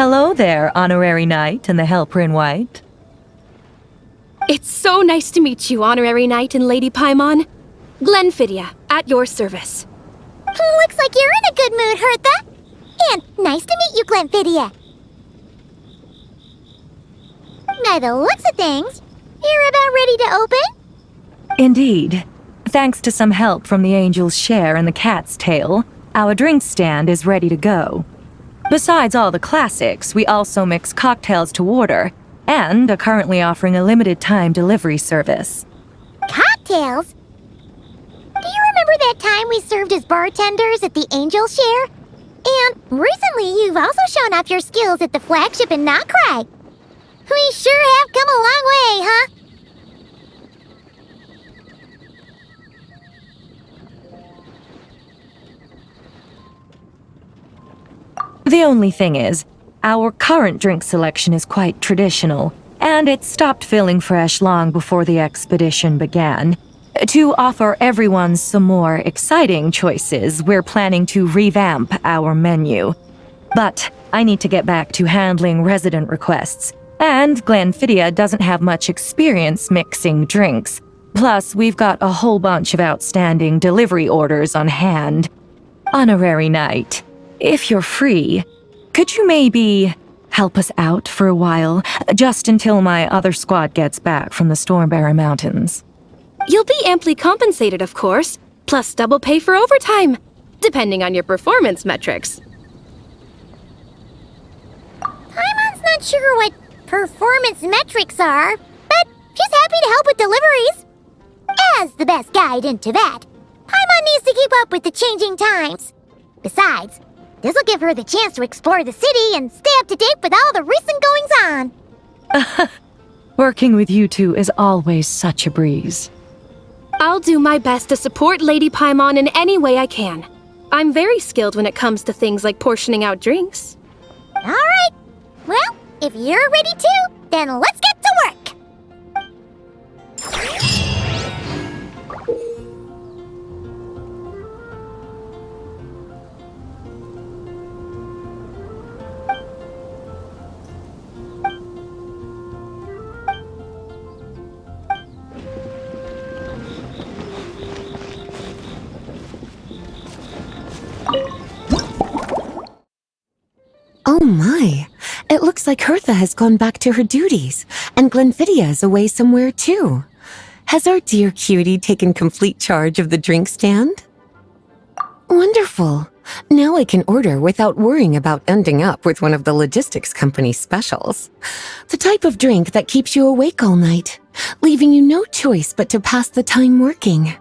Hello there, Honorary Knight and the Helper in White. It's so nice to meet you, Honorary Knight and Lady Paimon. Glenfidia, at your service. Looks like you're in a good mood, Hertha. And nice to meet you, Glenfidia. By the looks of things, you're about ready to open? Indeed. Thanks to some help from the Angel's Share and the Cat's Tail, our drink stand is ready to go. Besides all the classics, we also mix cocktails to order, and are currently offering a limited-time delivery service. Cocktails? Do you remember that time we served as bartenders at the Angel's Share? And recently you've also shown off your skills at the flagship in Nockrag. We sure have come a long way, huh? The only thing is, our current drink selection is quite traditional, and it stopped feeling fresh long before the expedition began. To offer everyone some more exciting choices, we're planning to revamp our menu. But I need to get back to handling resident requests, and Glenfidia doesn't have much experience mixing drinks. Plus, we've got a whole bunch of outstanding delivery orders on hand. Honorary Knight, if you're free, could you maybe help us out for a while, just until my other squad gets back from the Stormbearer Mountains? You'll be amply compensated, of course, plus double pay for overtime, depending on your performance metrics. Paimon's not sure what performance metrics are, but she's happy to help with deliveries. As the best guide into that, Paimon needs to keep up with the changing times. Besides, this'll give her the chance to explore the city and stay up to date with all the recent goings-on. Working with you two is always such a breeze. I'll do my best to support Lady Paimon in any way I can. I'm very skilled when it comes to things like portioning out drinks. All right. Well, if you're ready too, then let's get to work. Oh my, it looks like Hertha has gone back to her duties, and Glenfidia is away somewhere too. Has our dear cutie taken complete charge of the drink stand? Wonderful. Now I can order without worrying about ending up with one of the logistics company's specials. The type of drink that keeps you awake all night, leaving you no choice but to pass the time working.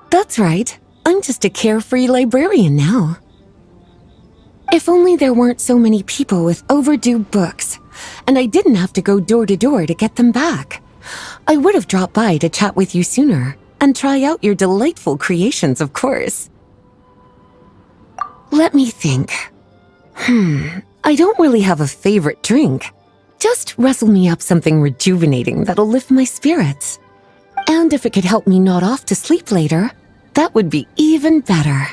That's right, I'm just a carefree librarian now. If only there weren't so many people with overdue books, and I didn't have to go door to door to get them back. I would have dropped by to chat with you sooner, and try out your delightful creations, of course. Let me think. I don't really have a favorite drink. Just wrestle me up something rejuvenating that'll lift my spirits. And if it could help me nod off to sleep later, that would be even better.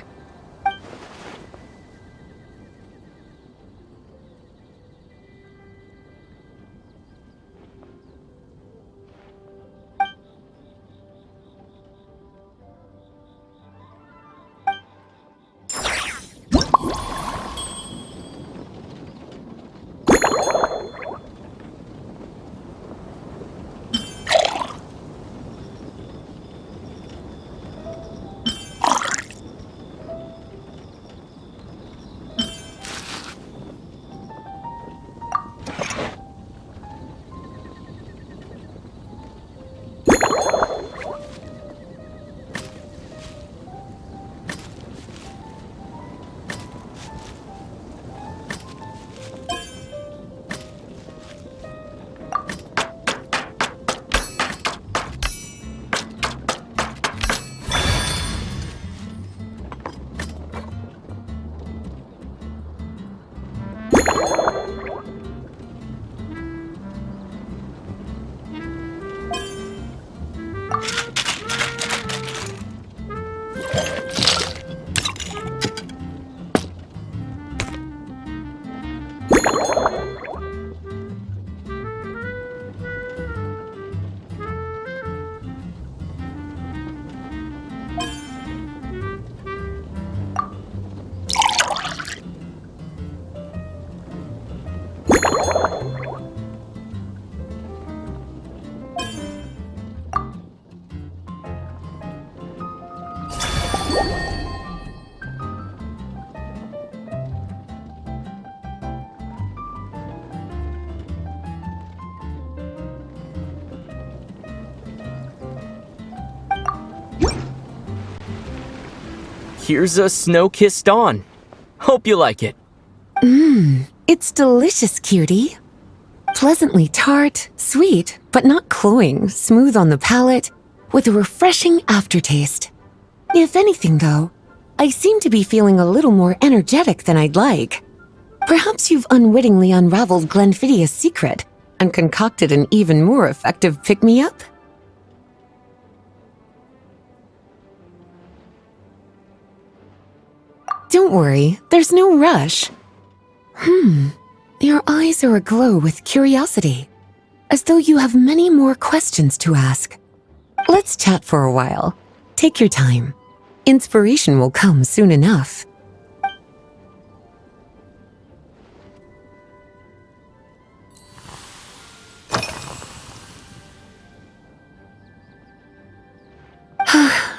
here's a snow-kissed dawn. Hope you like it. It's delicious, cutie. Pleasantly tart, sweet, but not cloying, smooth on the palate, with a refreshing aftertaste. If anything, though, I seem to be feeling a little more energetic than I'd like. Perhaps you've unwittingly unraveled Glenfiddia's secret and concocted an even more effective pick-me-up? Don't worry, there's no rush. Your eyes are aglow with curiosity, as though you have many more questions to ask. Let's chat for a while. Take your time. Inspiration will come soon enough.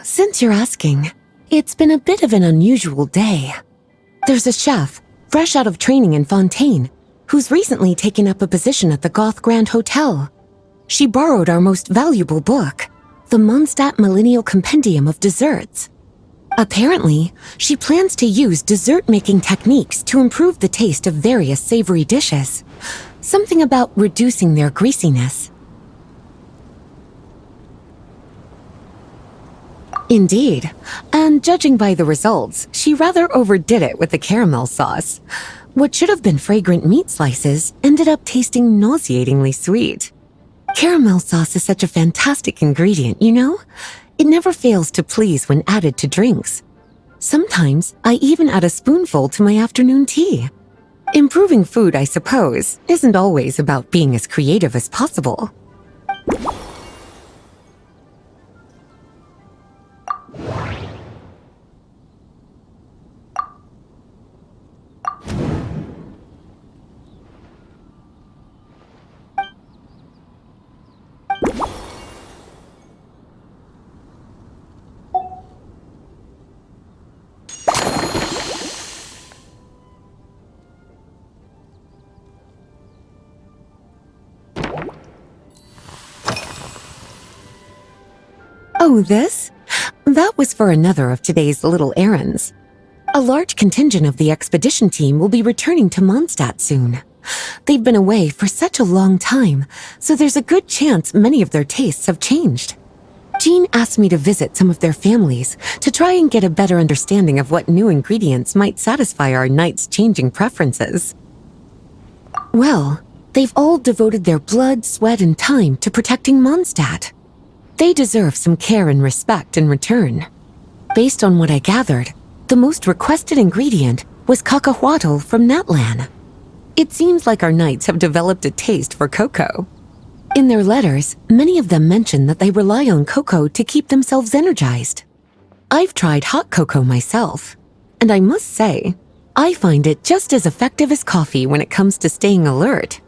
Since you're asking, it's been a bit of an unusual day. There's a chef, fresh out of training in Fontaine, who's recently taken up a position at the Goth Grand Hotel. She borrowed our most valuable book, the Mondstadt Millennial Compendium of Desserts. Apparently, she plans to use dessert-making techniques to improve the taste of various savory dishes. Something about reducing their greasiness. Indeed, and judging by the results, she rather overdid it with the caramel sauce. What should have been fragrant meat slices ended up tasting nauseatingly sweet. Caramel sauce is such a fantastic ingredient, you know? It never fails to please when added to drinks. Sometimes I even add a spoonful to my afternoon tea. Improving food, I suppose, isn't always about being as creative as possible. Oh, this? That was for another of today's little errands. A large contingent of the expedition team will be returning to Mondstadt soon. They've been away for such a long time, so there's a good chance many of their tastes have changed. Jean asked me to visit some of their families to try and get a better understanding of what new ingredients might satisfy our knights' changing preferences. Well, they've all devoted their blood, sweat, and time to protecting Mondstadt. They deserve some care and respect in return. Based on what I gathered, the most requested ingredient was cacahuatl from Natlan. It seems like our knights have developed a taste for cocoa. In their letters, many of them mention that they rely on cocoa to keep themselves energized. I've tried hot cocoa myself, and I must say, I find it just as effective as coffee when it comes to staying alert.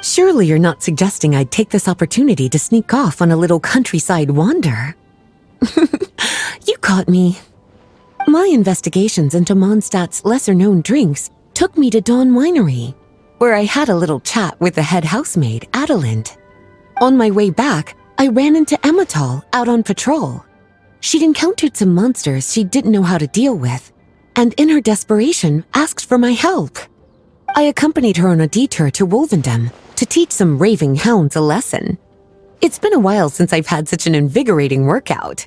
Surely you're not suggesting I'd take this opportunity to sneak off on a little countryside wander? You caught me. My investigations into Mondstadt's lesser-known drinks took me to Dawn Winery, where I had a little chat with the head housemaid, Adelind. On my way back, I ran into Emmetall out on patrol. She'd encountered some monsters she didn't know how to deal with, and in her desperation, asked for my help. I accompanied her on a detour to Wolvendom to teach some raving hounds a lesson. It's been a while since I've had such an invigorating workout.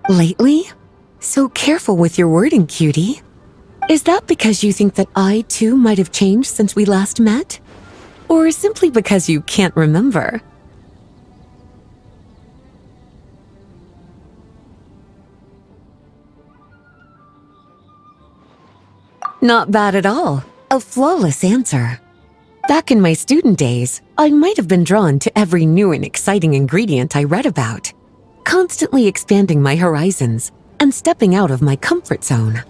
Lately? So careful with your wording, cutie. Is that because you think that I, too, might have changed since we last met? Or simply because you can't remember? Not bad at all. A flawless answer. Back in my student days, I might have been drawn to every new and exciting ingredient I read about, constantly expanding my horizons and stepping out of my comfort zone.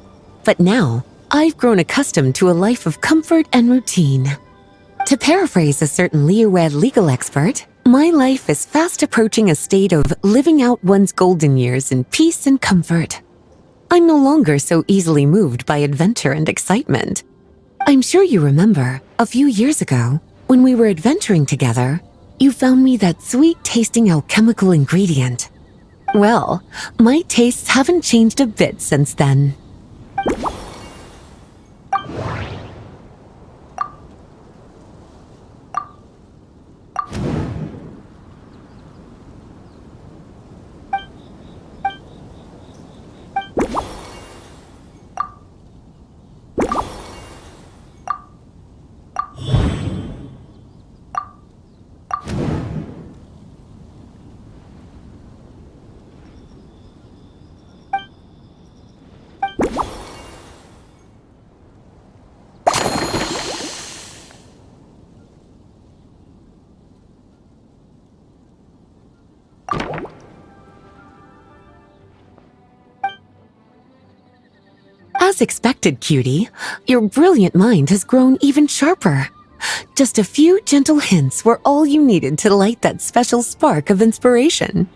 But now, I've grown accustomed to a life of comfort and routine. To paraphrase a certain Leo-Ed legal expert, my life is fast approaching a state of living out one's golden years in peace and comfort. I'm no longer so easily moved by adventure and excitement. I'm sure you remember, a few years ago, when we were adventuring together, you found me that sweet-tasting alchemical ingredient. Well, my tastes haven't changed a bit since then. As expected, cutie, your brilliant mind has grown even sharper. Just a few gentle hints were all you needed to light that special spark of inspiration.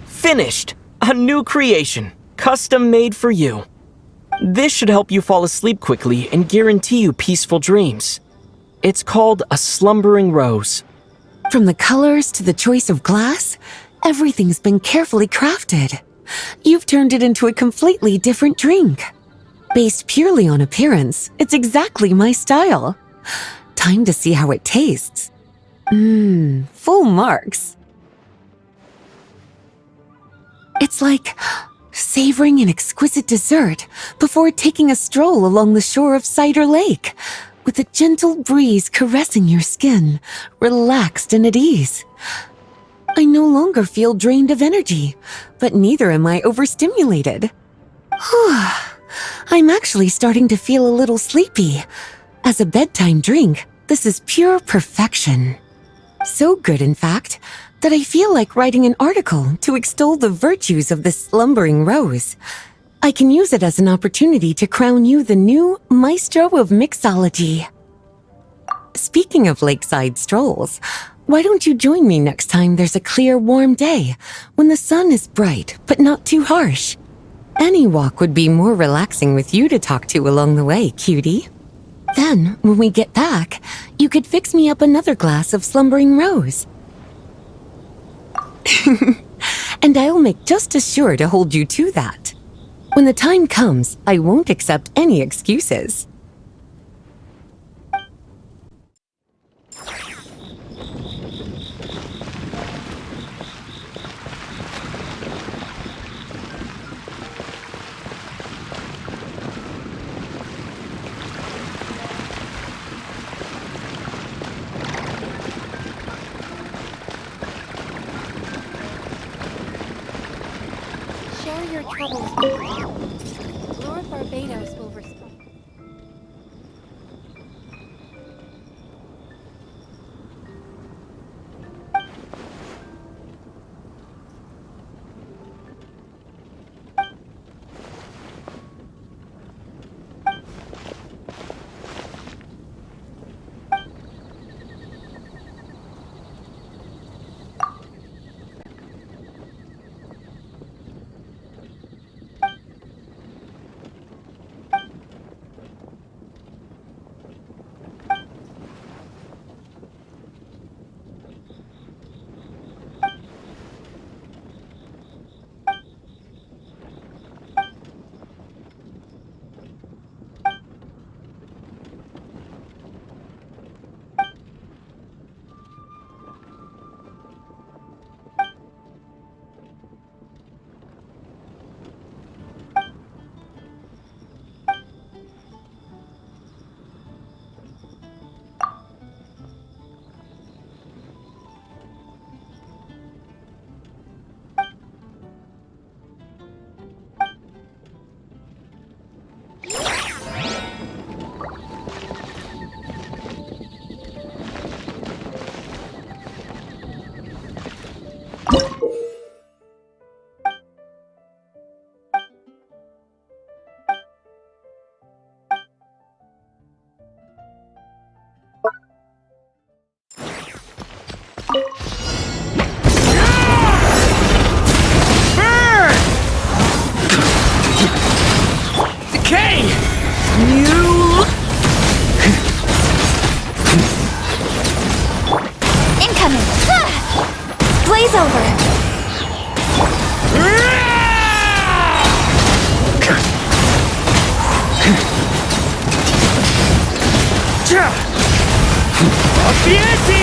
Finished! A new creation, custom made for you. This should help you fall asleep quickly and guarantee you peaceful dreams. It's called a slumbering rose. From the colors to the choice of glass, everything's been carefully crafted. You've turned it into a completely different drink. Based purely on appearance, it's exactly my style. Time to see how it tastes. Full marks. It's like savoring an exquisite dessert before taking a stroll along the shore of Cider Lake, with a gentle breeze caressing your skin, relaxed and at ease. I no longer feel drained of energy, but neither am I overstimulated. I'm actually starting to feel a little sleepy. As a bedtime drink, this is pure perfection. So good, in fact, that I feel like writing an article to extol the virtues of this slumbering rose. I can use it as an opportunity to crown you the new maestro of mixology. Speaking of lakeside strolls, why don't you join me next time there's a clear, warm day when the sun is bright but not too harsh? Any walk would be more relaxing with you to talk to along the way, cutie. Then, when we get back, you could fix me up another glass of slumbering rose. And I'll make just as sure to hold you to that. When the time comes, I won't accept any excuses. Share your troubles with me. Lord Barbados will respond. Incoming! Blaze over! Up the ante!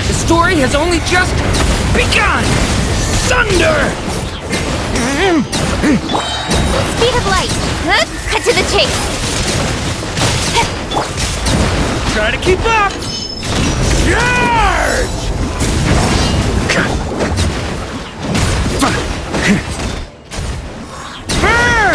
The story has only just begun! Thunder! Speed of light! Cut to the chase! Try to keep up! Charge! Burn!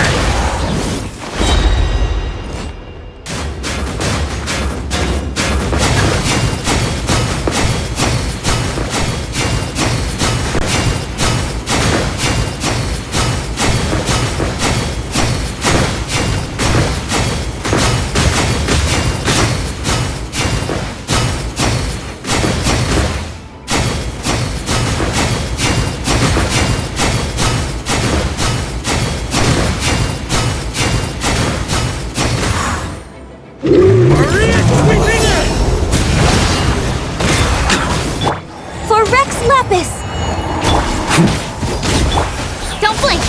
For Rex Lapis! Don't blink!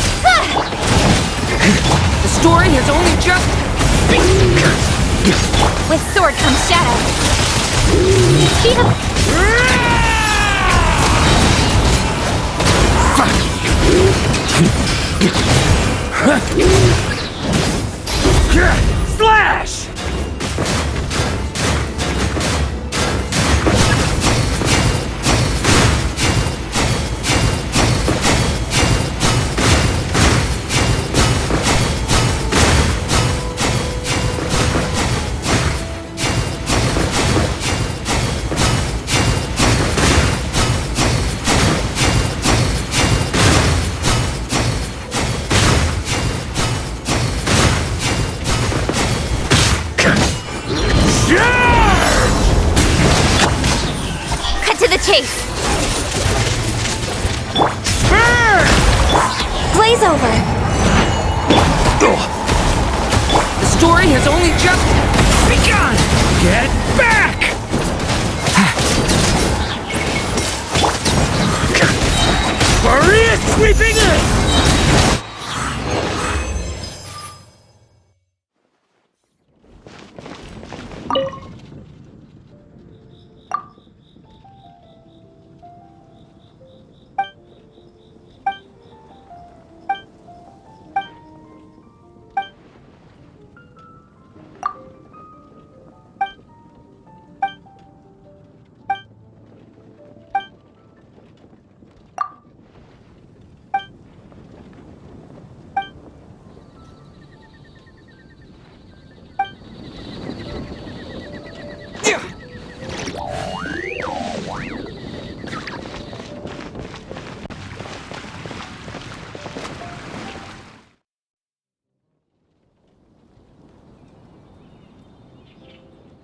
The story has only just begun! With sword comes shadow. Speed up! Slash! Cut to the chase! Blaze over! The story has only just begun! Get back! Maria sweeping in!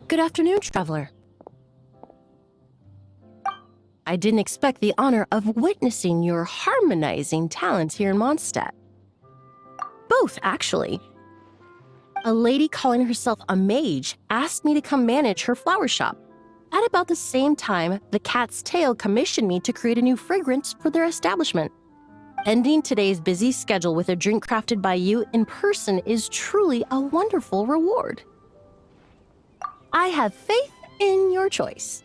Good afternoon, traveler. I didn't expect the honor of witnessing your harmonizing talents here in Mondstadt. Both, actually. A lady calling herself a mage asked me to come manage her flower shop. At about the same time, the Cat's Tail commissioned me to create a new fragrance for their establishment. Ending today's busy schedule with a drink crafted by you in person is truly a wonderful reward. I have faith in your choice.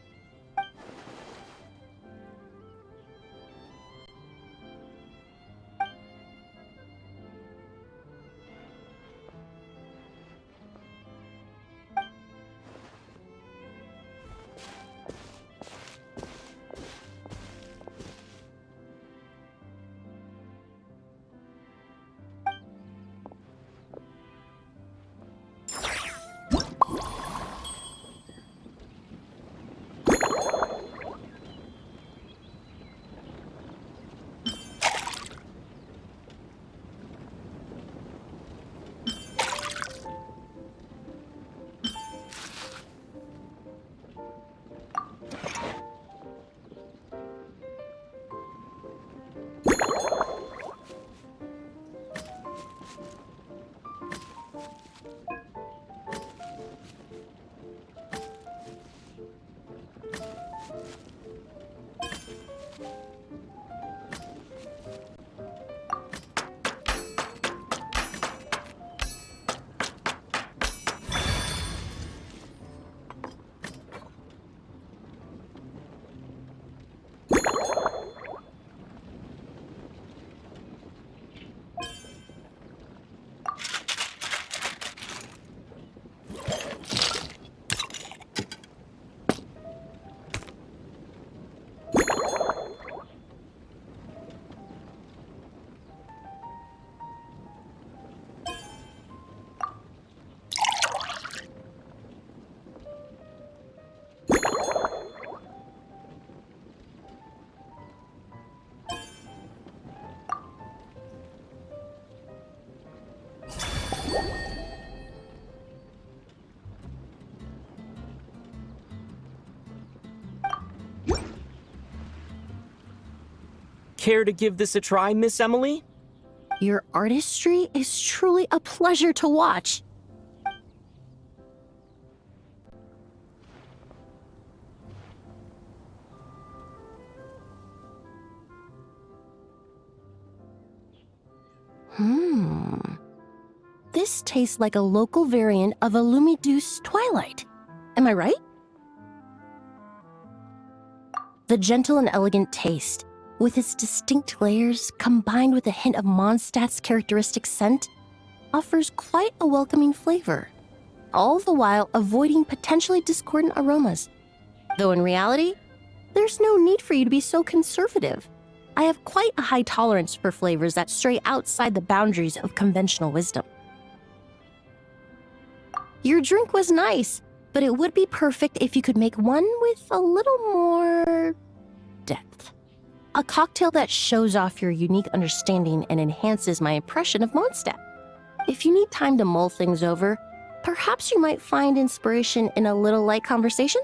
Care to give this a try, Miss Emily? Your artistry is truly a pleasure to watch. This tastes like a local variant of a Lumiduce Twilight. Am I right? The gentle and elegant taste, with its distinct layers combined with a hint of Mondstadt's characteristic scent, offers quite a welcoming flavor, all the while avoiding potentially discordant aromas. Though in reality, there's no need for you to be so conservative. I have quite a high tolerance for flavors that stray outside the boundaries of conventional wisdom. Your drink was nice, but it would be perfect if you could make one with a little more depth. A cocktail that shows off your unique understanding and enhances my impression of Mondstadt. If you need time to mull things over, perhaps you might find inspiration in a little light conversation?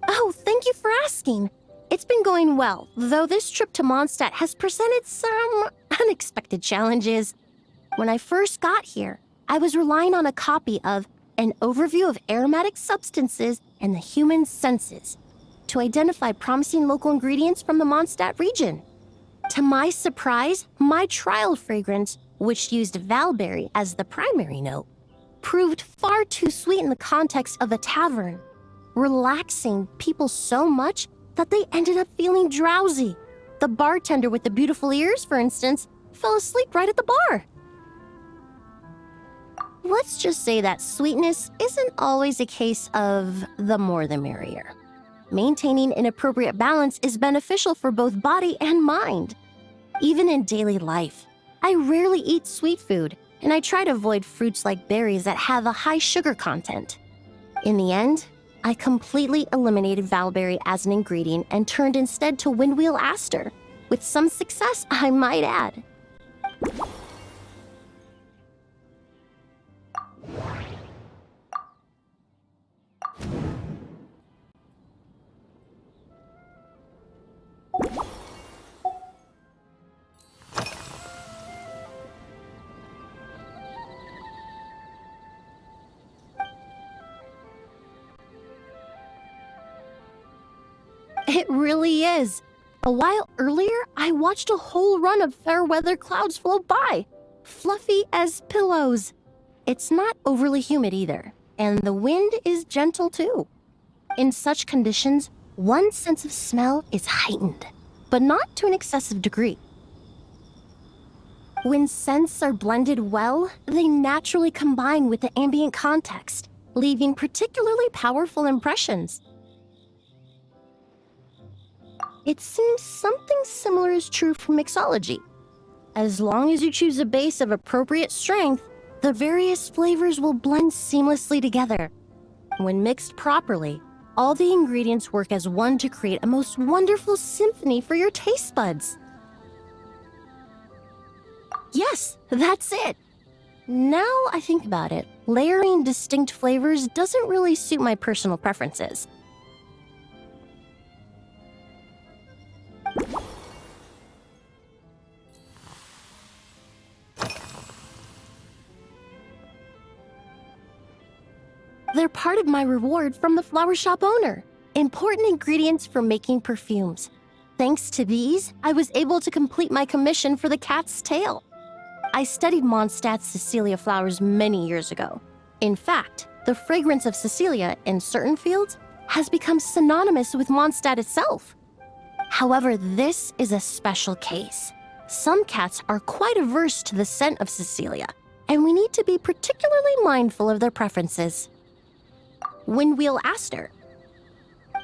Oh, thank you for asking. It's been going well, though this trip to Mondstadt has presented some unexpected challenges. When I first got here, I was relying on a copy of An Overview of Aromatic Substances and the Human Senses to identify promising local ingredients from the Mondstadt region. To my surprise, my trial fragrance, which used valberry as the primary note, proved far too sweet in the context of a tavern, relaxing people so much that they ended up feeling drowsy. The bartender with the beautiful ears, for instance, fell asleep right at the bar. Let's just say that sweetness isn't always a case of the more the merrier. Maintaining an appropriate balance is beneficial for both body and mind. Even in daily life, I rarely eat sweet food, and I try to avoid fruits like berries that have a high sugar content. In the end, I completely eliminated valberry as an ingredient and turned instead to windwheel aster, with some success, I might add. It really is. A while earlier, I watched a whole run of fair weather clouds float by, fluffy as pillows. It's not overly humid either, and the wind is gentle too. In such conditions, one's sense of smell is heightened, but not to an excessive degree. When scents are blended well, they naturally combine with the ambient context, leaving particularly powerful impressions. It seems something similar is true for mixology. As long as you choose a base of appropriate strength, the various flavors will blend seamlessly together. When mixed properly, all the ingredients work as one to create a most wonderful symphony for your taste buds. Yes, that's it. Now I think about it, layering distinct flavors doesn't really suit my personal preferences. They're part of my reward from the flower shop owner. Important ingredients for making perfumes. Thanks to these, I was able to complete my commission for the cat's tail. I studied Mondstadt's Cecilia flowers many years ago. In fact, the fragrance of Cecilia in certain fields has become synonymous with Mondstadt itself. However, this is a special case. Some cats are quite averse to the scent of Cecilia, and we need to be particularly mindful of their preferences. Windwheel aster.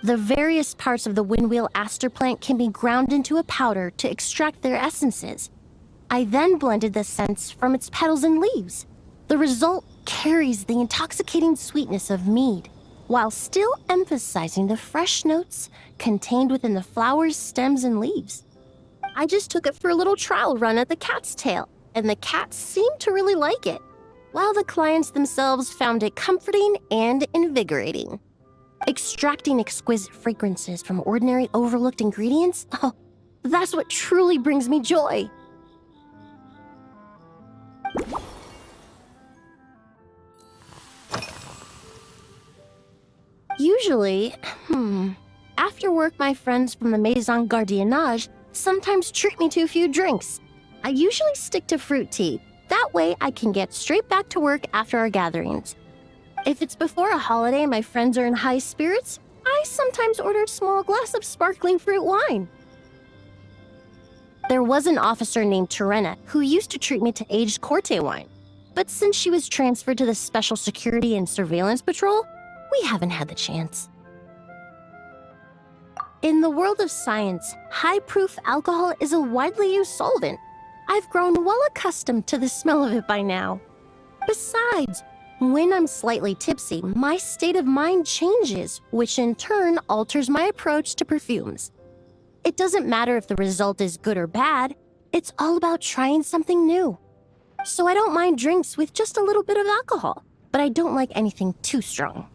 The various parts of the windwheel aster plant can be ground into a powder to extract their essences. I then blended the scents from its petals and leaves. The result carries the intoxicating sweetness of mead, while still emphasizing the fresh notes contained within the flower's stems and leaves. I just took it for a little trial run at the cat's tail, and the cats seemed to really like it, while the clients themselves found it comforting and invigorating. Extracting exquisite fragrances from ordinary overlooked ingredients? Oh, that's what truly brings me joy. Usually, after work my friends from the Maison Gardiennage sometimes treat me to a few drinks. I usually stick to fruit tea. That way I can get straight back to work after our gatherings. If it's before a holiday and my friends are in high spirits, I sometimes order a small glass of sparkling fruit wine. There was an officer named Terena who used to treat me to aged Corte wine. But since she was transferred to the Special Security and Surveillance Patrol, we haven't had the chance. In the world of science, high-proof alcohol is a widely used solvent. I've grown well accustomed to the smell of it by now. Besides, when I'm slightly tipsy, my state of mind changes, which in turn alters my approach to perfumes. It doesn't matter if the result is good or bad, it's all about trying something new. So I don't mind drinks with just a little bit of alcohol, but I don't like anything too strong.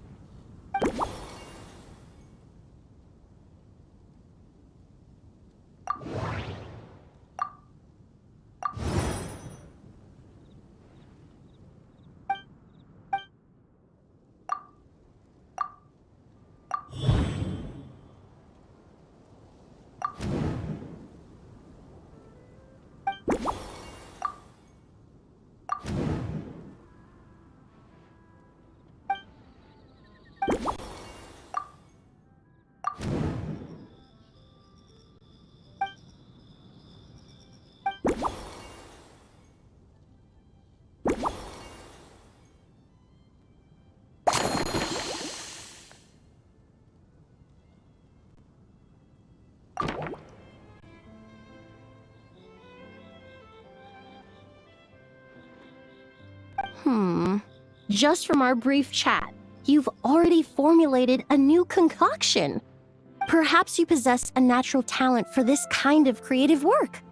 Just from our brief chat, you've already formulated a new concoction. Perhaps you possess a natural talent for this kind of creative work.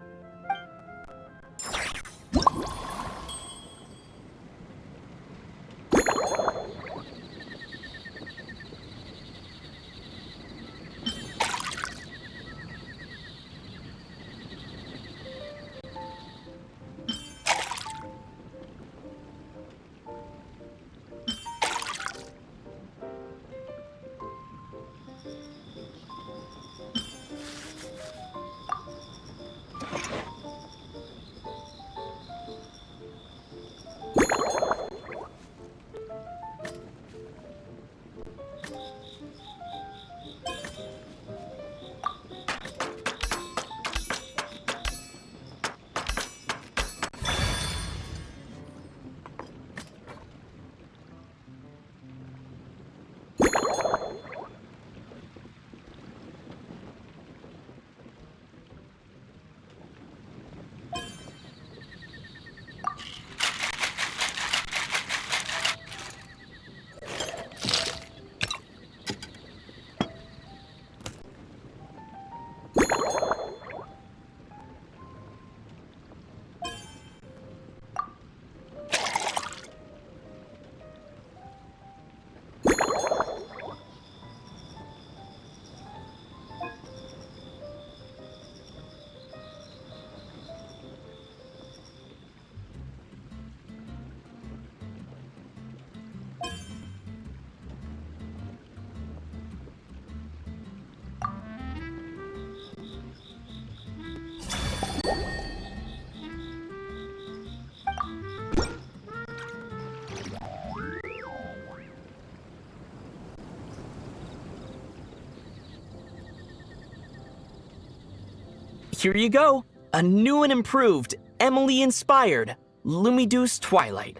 Here you go. A new and improved, Emily-inspired Lumideuse Twilight.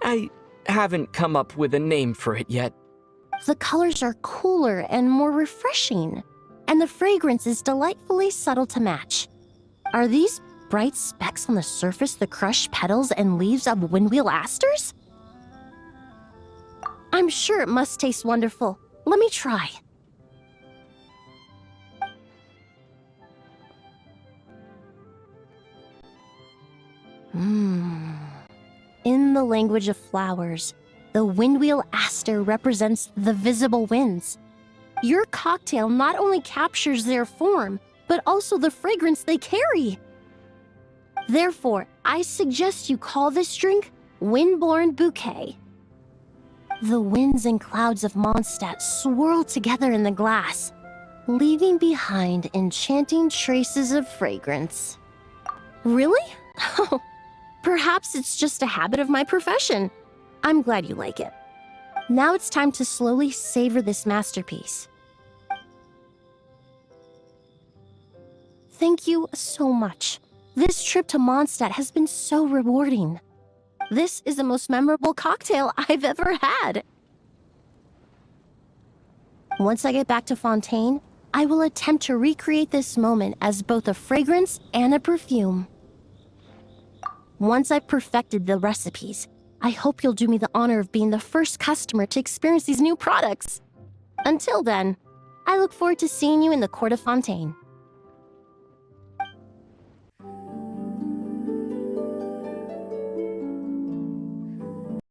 I haven't come up with a name for it yet. The colors are cooler and more refreshing, and the fragrance is delightfully subtle to match. Are these bright specks on the surface the crushed petals and leaves of windwheel asters? I'm sure it must taste wonderful. Let me try. In the language of flowers, the windwheel aster represents the visible winds. Your cocktail not only captures their form, but also the fragrance they carry. Therefore, I suggest you call this drink Windborne Bouquet. The winds and clouds of Mondstadt swirl together in the glass, leaving behind enchanting traces of fragrance. Really? Oh, perhaps it's just a habit of my profession. I'm glad you like it. Now it's time to slowly savor this masterpiece. Thank you so much. This trip to Mondstadt has been so rewarding. This is the most memorable cocktail I've ever had. Once I get back to Fontaine, I will attempt to recreate this moment as both a fragrance and a perfume. Once I've perfected the recipes, I hope you'll do me the honor of being the first customer to experience these new products. Until then, I look forward to seeing you in the Court of Fontaine.